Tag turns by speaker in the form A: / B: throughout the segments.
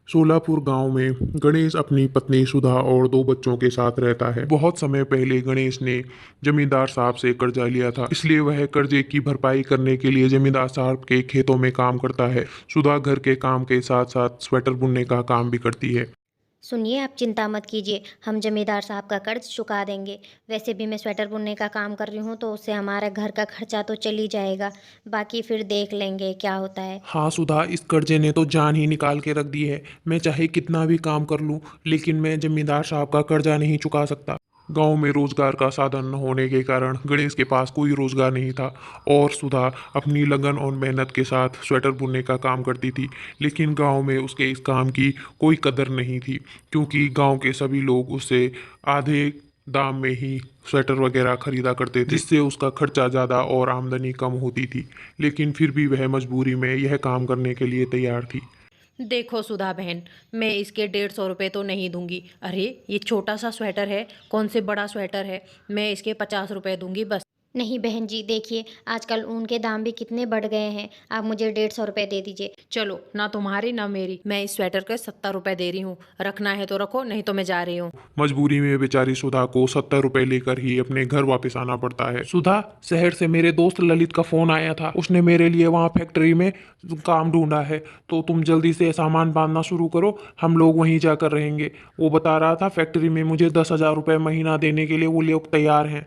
A: सोलापुर गांव में गणेश अपनी पत्नी सुधा और दो बच्चों के साथ रहता है। बहुत समय पहले गणेश ने जमींदार साहब से कर्जा लिया था, इसलिए वह कर्जे की भरपाई करने के लिए जमींदार साहब के खेतों में काम करता है। सुधा घर के काम के साथ साथ स्वेटर बुनने का काम भी करती है।
B: सुनिए, आप चिंता मत कीजिए, हम जमींदार साहब का कर्ज चुका देंगे। वैसे भी मैं स्वेटर बुनने का काम कर रही हूँ तो उससे हमारा घर का खर्चा तो चल ही जाएगा। बाकी फिर देख लेंगे क्या होता है।
A: हाँ सुधा, इस कर्जे ने तो जान ही निकाल के रख दी है। मैं चाहे कितना भी काम कर लूँ, लेकिन मैं जमींदार साहब का कर्जा नहीं चुका सकता। गांव में रोजगार का साधन न होने के कारण गणेश के पास कोई रोजगार नहीं था और सुधा अपनी लगन और मेहनत के साथ स्वेटर बुनने का काम करती थी। लेकिन गांव में उसके इस काम की कोई कदर नहीं थी, क्योंकि गांव के सभी लोग उससे आधे दाम में ही स्वेटर वगैरह खरीदा करते थे, जिससे उसका खर्चा ज़्यादा और आमदनी कम होती थी। लेकिन फिर भी वह मजबूरी में यह काम करने के लिए तैयार थी।
C: देखो सुधा बहन, मैं इसके 150 रुपये तो नहीं दूंगी। अरे ये छोटा सा स्वेटर है, कौन से बड़ा स्वेटर है। मैं इसके 50 रुपये दूंगी बस।
B: नहीं बहन जी, देखिए आजकल ऊन के दाम भी कितने बढ़ गए हैं। आप मुझे 150 रुपये दे दीजिए।
C: चलो, ना तुम्हारी ना मेरी, मैं इस स्वेटर के 70 रुपये दे रही हूँ। रखना है तो रखो, नहीं तो मैं जा रही हूँ।
A: मजबूरी में बेचारी सुधा को 70 रुपए लेकर ही अपने घर वापस आना पड़ता है। सुधा, शहर से मेरे दोस्त ललित का फोन आया था। उसने मेरे लिए वहाँ फैक्ट्री में काम ढूंढा है, तो तुम जल्दी से सामान बांधना शुरू करो, हम लोग वहीं जाकर रहेंगे। वो बता रहा था फैक्ट्री में मुझे 10,000 रुपये महीना देने के लिए वो लोग तैयार हैं।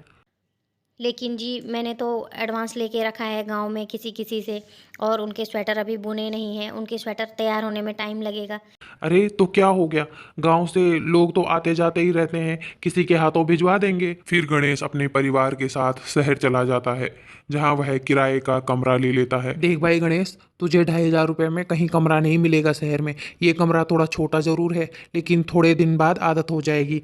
B: लेकिन जी मैंने तो एडवांस लेके रखा है गांव में किसी किसी से, और उनके स्वेटर अभी बुने नहीं हैं। उनके स्वेटर तैयार होने में टाइम लगेगा।
A: अरे तो क्या हो गया, गांव से लोग तो आते जाते ही रहते हैं, किसी के हाथों भिजवा देंगे। फिर गणेश अपने परिवार के साथ शहर चला जाता है, जहां वह किराए का कमरा ले लेता है। देख भाई गणेश, तुझे 2,500 रुपये में कहीं कमरा नहीं मिलेगा शहर में। ये कमरा थोड़ा छोटा जरूर है, लेकिन थोड़े दिन बाद आदत हो जाएगी।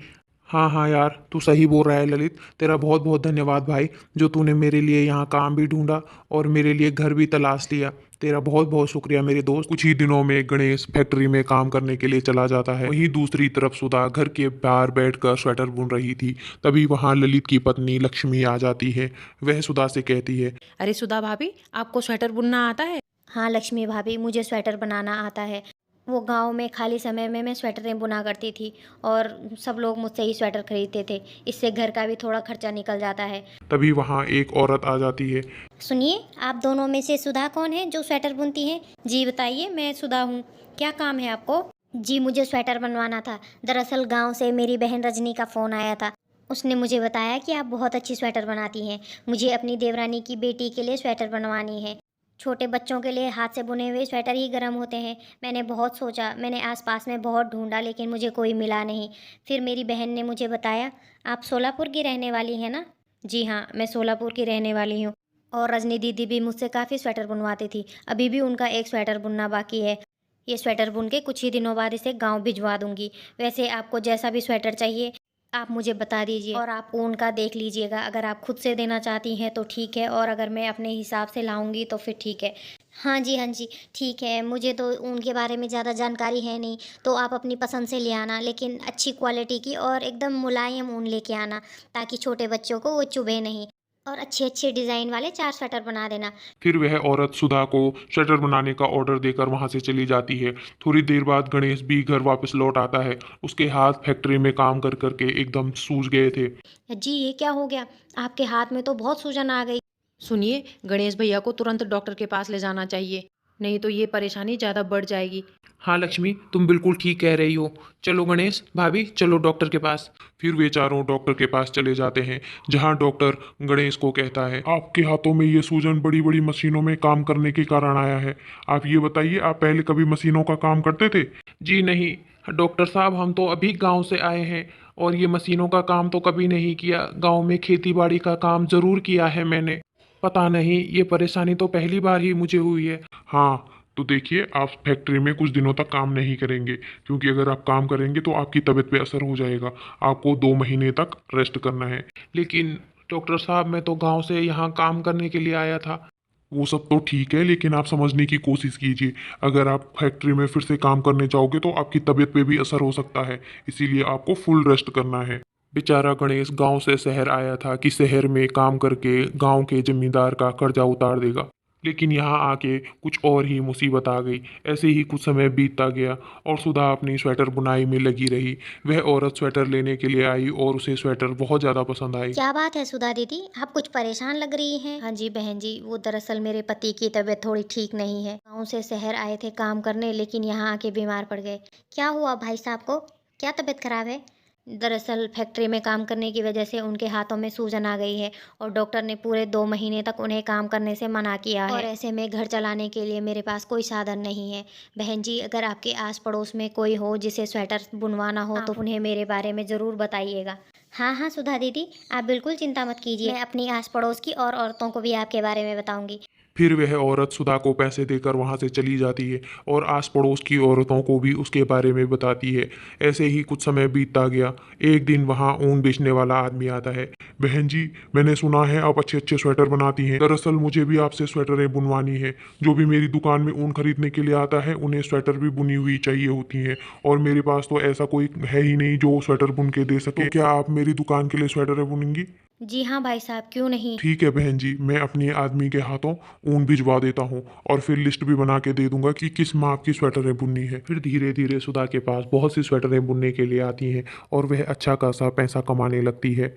A: हाँ हाँ यार, तू सही बोल रहा है ललित। तेरा बहुत बहुत धन्यवाद भाई, जो तूने मेरे लिए यहाँ काम भी ढूंढा और मेरे लिए घर भी तलाश लिया। तेरा बहुत बहुत शुक्रिया मेरे दोस्त। कुछ ही दिनों में गणेश फैक्ट्री में काम करने के लिए चला जाता है। वहीं दूसरी तरफ सुधा घर के बाहर बैठकर स्वेटर बुन रही थी। तभी वहां ललित की पत्नी लक्ष्मी आ जाती है। वह सुधा से कहती है,
C: अरे सुधा भाभी, आपको स्वेटर बुनना आता है?
B: हाँ लक्ष्मी भाभी, मुझे स्वेटर बनाना आता है। वो गांव में खाली समय में मैं स्वेटरें बुना करती थी और सब लोग मुझसे ही स्वेटर खरीदते थे। इससे घर का भी थोड़ा खर्चा निकल जाता है।
A: तभी वहां एक औरत आ जाती है।
B: सुनिए, आप दोनों में से सुधा कौन है जो स्वेटर बुनती है? जी बताइए, मैं सुधा हूँ। क्या काम है आपको? जी मुझे स्वेटर बनवाना था। दरअसल गांव से मेरी बहन रजनी का फ़ोन आया था। उसने मुझे बताया कि आप बहुत अच्छी स्वेटर बनाती हैं। मुझे अपनी देवरानी की बेटी के लिए स्वेटर बनवानी है। छोटे बच्चों के लिए हाथ से बुने हुए स्वेटर ही गर्म होते हैं। मैंने बहुत सोचा, मैंने आसपास में बहुत ढूंढा, लेकिन मुझे कोई मिला नहीं। फिर मेरी बहन ने मुझे बताया, आप सोलापुर की रहने वाली हैं ना? जी हाँ, मैं सोलापुर की रहने वाली हूँ। और रजनी दीदी भी मुझसे काफ़ी स्वेटर बुनवाती थी। अभी भी उनका एक स्वेटर बुनना बाकी है। ये स्वेटर बुन के कुछ ही दिनों बाद इसे गांव भिजवा दूंगी। वैसे आपको जैसा भी स्वेटर चाहिए आप मुझे बता दीजिए, और आप ऊन का देख लीजिएगा। अगर आप खुद से देना चाहती हैं तो ठीक है, और अगर मैं अपने हिसाब से लाऊंगी तो फिर ठीक है। हाँ जी हाँ जी, ठीक है। मुझे तो ऊन के बारे में ज़्यादा जानकारी है नहीं, तो आप अपनी पसंद से ले आना, लेकिन अच्छी क्वालिटी की और एकदम मुलायम ऊन लेके आना, ताकि छोटे बच्चों को वो चुभे नहीं। और अच्छे अच्छे डिज़ाइन वाले 4 स्वेटर बना देना।
A: फिर वह औरत सुधा को शटर बनाने का ऑर्डर देकर वहां से चली जाती है। थोड़ी देर बाद गणेश भी घर वापस लौट आता है। उसके हाथ फैक्ट्री में काम कर करके एकदम सूज गए थे।
B: जी ये क्या हो गया? आपके हाथ में तो बहुत सूजन आ गई।
C: सुनिए, गणेश भैया को तुरंत डॉक्टर के पास ले जाना चाहिए, नहीं तो ये परेशानी ज़्यादा बढ़ जाएगी।
A: हाँ लक्ष्मी, तुम बिल्कुल ठीक कह रही हो। चलो गणेश भाभी, चलो डॉक्टर के पास। फिर वे चारों डॉक्टर के पास चले जाते हैं, जहां डॉक्टर गणेश को कहता है, आपके हाथों में ये सूजन बड़ी बड़ी मशीनों में काम करने के कारण आया है। आप ये बताइए, आप पहले कभी मशीनों का काम करते थे? जी नहीं डॉक्टर साहब, हम तो अभी गांव से आए हैं और ये मशीनों का काम तो कभी नहीं किया। गांव में खेती बाड़ी का काम जरूर किया है मैंने। पता नहीं, ये परेशानी तो पहली बार ही मुझे हुई है। हाँ, तो देखिए, आप फैक्ट्री में कुछ दिनों तक काम नहीं करेंगे, क्योंकि अगर आप काम करेंगे तो आपकी तबीयत पे असर हो जाएगा। आपको 2 महीने तक रेस्ट करना है। लेकिन डॉक्टर साहब, मैं तो गांव से यहाँ काम करने के लिए आया था। वो सब तो ठीक है, लेकिन आप समझने की कोशिश कीजिए। अगर आप फैक्ट्री में फिर से काम करने जाओगे तो आपकी तबीयत पे भी असर हो सकता है, इसीलिए आपको फुल रेस्ट करना है। बेचारा गणेश गांव से शहर आया था कि शहर में काम करके गांव के जमींदार का कर्जा उतार देगा। लेकिन यहाँ आके कुछ और ही मुसीबत आ गई। ऐसे ही कुछ समय बीतता गया और सुधा अपनी स्वेटर बुनाई में लगी रही। वह औरत स्वेटर लेने के लिए आई और उसे स्वेटर बहुत ज़्यादा पसंद आई।
B: क्या बात है सुधा दीदी, आप कुछ परेशान लग रही हैं। हाँ जी बहन जी, वो दरअसल मेरे पति की तबीयत थोड़ी ठीक नहीं है। गाँव से शहर आए थे काम करने, लेकिन यहाँ आके बीमार पड़ गए। क्या हुआ भाई साहब को, क्या तबीयत खराब है? दरअसल फैक्ट्री में काम करने की वजह से उनके हाथों में सूजन आ गई है और डॉक्टर ने पूरे 2 महीने तक उन्हें काम करने से मना किया है। और ऐसे में घर चलाने के लिए मेरे पास कोई साधन नहीं है। बहन जी, अगर आपके आस पड़ोस में कोई हो जिसे स्वेटर बुनवाना हो तो उन्हें मेरे बारे में ज़रूर बताइएगा। हाँ हाँ सुधा दीदी, आप बिल्कुल चिंता मत कीजिए, मैं अपनी आस पड़ोस की और औरतों को भी आपके बारे में बताऊंगी।
A: फिर वह औरत सुधा को पैसे देकर वहां से चली जाती है और आस पड़ोस की औरतों को भी उसके बारे में बताती है। ऐसे ही कुछ समय बीतता गया। एक दिन वहां ऊन बेचने वाला आदमी आता है। बहन जी, मैंने सुना है आप अच्छे अच्छे स्वेटर बनाती हैं। दरअसल मुझे भी आपसे स्वेटरें बुनवानी है। जो भी मेरी दुकान में ऊन खरीदने के लिए आता है उन्हें स्वेटर भी बुनी हुई चाहिए होती हैं, और मेरे पास तो ऐसा कोई है ही नहीं जो स्वेटर बुन के दे सके। तो क्या आप मेरी दुकान के लिए स्वेटरें बुनेंगी?
B: जी हाँ भाई साहब, क्यों नहीं।
A: ठीक है बहन जी, मैं अपने आदमी के हाथों ऊन भिजवा देता हूँ और फिर लिस्ट भी बना के दे दूंगा कि किस माप की स्वेटरें बुननी है। फिर धीरे धीरे सुधा के पास बहुत सी स्वेटरें बुनने के लिए आती हैं और वह अच्छा खासा पैसा कमाने लगती है।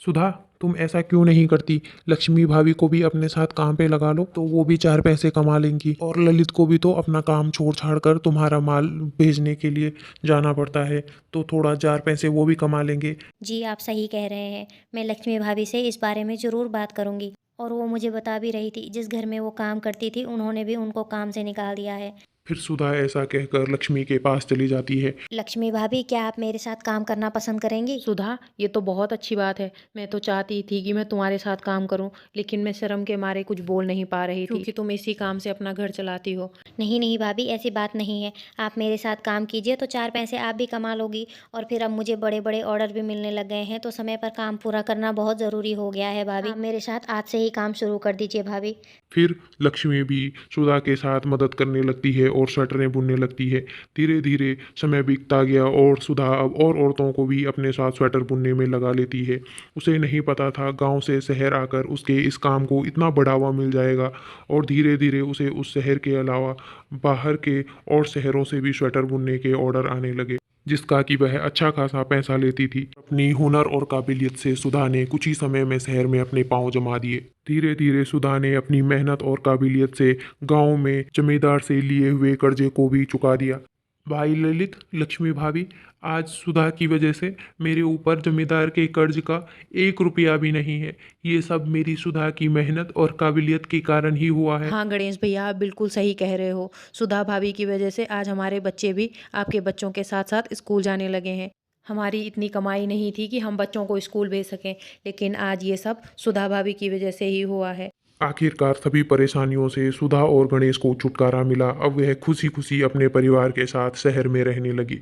A: सुधा, तुम ऐसा क्यों नहीं करती? लक्ष्मी भाभी को भी अपने साथ काम पे लगा लो, तो वो भी 4 पैसे कमा लेंगी। और ललित को भी तो अपना काम छोड़ छाड़ कर तुम्हारा माल भेजने के लिए जाना पड़ता है, तो थोड़ा 4 पैसे वो भी कमा लेंगे।
B: जी आप सही कह रहे हैं, मैं लक्ष्मी भाभी से इस बारे में ज़रूर बात करूंगी। और वो मुझे बता भी रही थी, जिस घर में वो काम करती थी उन्होंने भी उनको काम से निकाल दिया है।
A: फिर सुधा ऐसा कहकर लक्ष्मी के पास चली जाती है।
B: लक्ष्मी भाभी, क्या आप मेरे साथ काम करना पसंद करेंगी?
C: सुधा, ये तो बहुत अच्छी बात है। मैं तो चाहती थी कि मैं तुम्हारे साथ काम करूं, लेकिन मैं शर्म के मारे कुछ बोल नहीं पा रही थी, क्योंकि तुम इसी काम से अपना घर चलाती हो।
B: नहीं नहीं भाभी, ऐसी बात नहीं है। आप मेरे साथ काम कीजिए तो 4 पैसे आप भी कमा लोगी। और फिर अब मुझे बड़े बड़े ऑर्डर भी मिलने लग गए हैं, तो समय पर काम पूरा करना बहुत ज़रूरी हो गया है भाभी। आप मेरे साथ आज से ही काम शुरू कर दीजिए भाभी।
A: फिर लक्ष्मी भी सुधा के साथ मदद करने लगती है और स्वेटरें बुनने लगती है। धीरे धीरे समय बीतता गया और सुधा अब और औरतों को भी अपने साथ स्वेटर बुनने में लगा लेती है। उसे नहीं पता था गांव से शहर आकर उसके इस काम को इतना बढ़ावा मिल जाएगा, और धीरे धीरे उसे उस शहर के अलावा बाहर के और शहरों से भी स्वेटर बुनने के ऑर्डर आने लगे, जिसका कि वह अच्छा खासा पैसा लेती थी। अपनी हुनर और काबिलियत से सुधा ने कुछ ही समय में शहर में अपने पांव जमा दिए। धीरे धीरे सुधा ने अपनी मेहनत और काबिलियत से गांव में जमींदार से लिए हुए कर्जे को भी चुका दिया। भाई ललित, लक्ष्मी भाभी, आज सुधा की वजह से मेरे ऊपर जमींदार के कर्ज का 1 रुपया भी नहीं है। ये सब मेरी सुधा की मेहनत और काबिलियत के कारण ही हुआ है।
C: हाँ गणेश भैया, आप बिल्कुल सही कह रहे हो। सुधा भाभी की वजह से आज हमारे बच्चे भी आपके बच्चों के साथ साथ स्कूल जाने लगे हैं। हमारी इतनी कमाई नहीं थी कि हम बच्चों को स्कूल भेज सकें, लेकिन आज ये सब सुधा भाभी की वजह से ही हुआ है।
A: आखिरकार सभी परेशानियों से सुधा और गणेश को छुटकारा मिला। अब वह खुशी खुशी अपने परिवार के साथ शहर में रहने लगी।